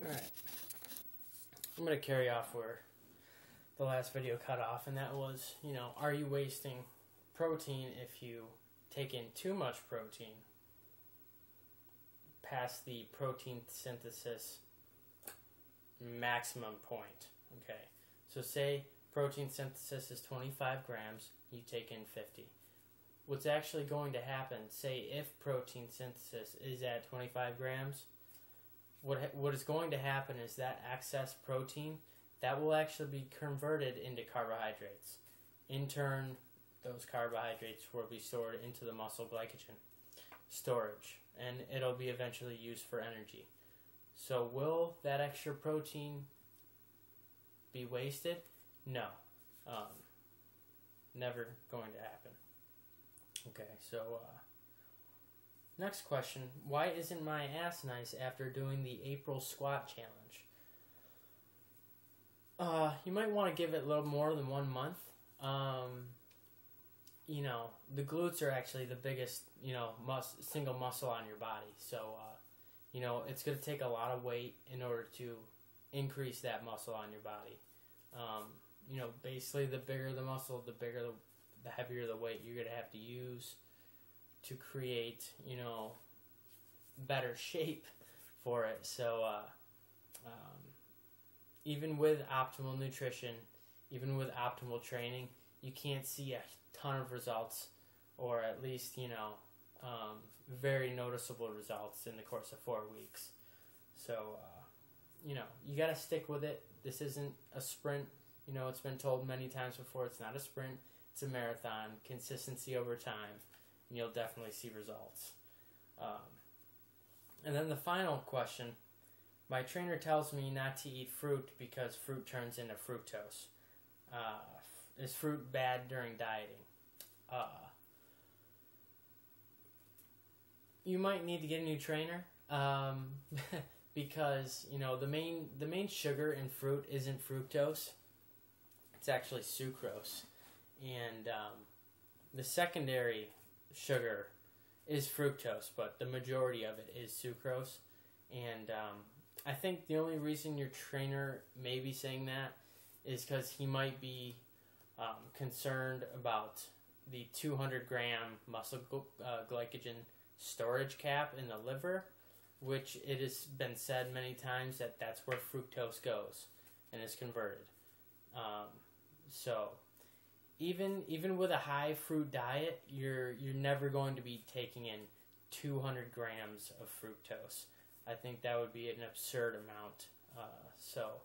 Alright, I'm going to carry off where the last video cut off, and that was, are you wasting protein if you take in too much protein past the protein synthesis maximum point? Okay, so say protein synthesis is 25 grams, you take in 50. What's actually going to happen, say if protein synthesis is at 25 grams, what is going to happen is that excess protein, that will actually be converted into carbohydrates. In turn, those carbohydrates will be stored into the muscle glycogen storage, and it'll be eventually used for energy. So will that extra protein be wasted? No. Never going to happen. Okay, so next question. Why isn't my ass nice after doing the April squat challenge? You might want to give it a little more than 1 month. The glutes are actually the biggest, single muscle on your body. So, it's going to take a lot of weight in order to increase that muscle on your body. Basically the bigger the muscle, the heavier the weight you're going to have to use to create, better shape for it. So, even with optimal nutrition, even with optimal training, you can't see a ton of results, or at least, very noticeable results in the course of 4 weeks. So, you got to stick with it. This isn't a sprint. It's been told many times before, it's not a sprint. It's a marathon. Consistency over time, and you'll definitely see results. And then the final question. My trainer tells me not to eat fruit because fruit turns into fructose. Is fruit bad during dieting? You might need to get a new trainer, because the main sugar in fruit isn't fructose. It's actually sucrose, and the secondary sugar is fructose, but the majority of it is sucrose. And I think the only reason your trainer may be saying that is because he might be concerned about the 200-gram muscle glycogen storage cap in the liver, which it has been said many times that that's where fructose goes and is converted. So even with a high fruit diet, you're never going to be taking in 200 grams of fructose. I think that would be an absurd amount. So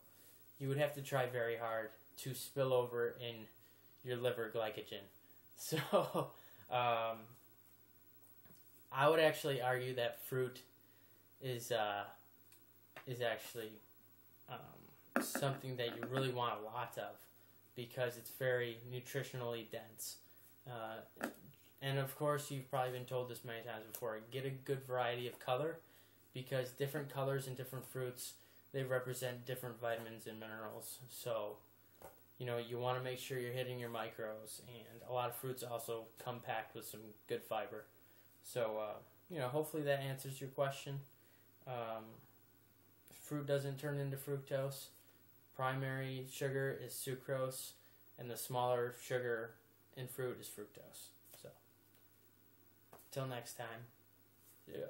you would have to try very hard to spill over in your liver glycogen. So I would actually argue that fruit is actually something that you really want a lot of, because it's very nutritionally dense. And of course, you've probably been told this many times before, get a good variety of color, because different colors and different fruits, they represent different vitamins and minerals. So, you want to make sure you're hitting your micros, and a lot of fruits also come packed with some good fiber. So, hopefully that answers your question. Fruit doesn't turn into fructose. Primary sugar is sucrose, and the smaller sugar in fruit is fructose. So, till next time. Yeah.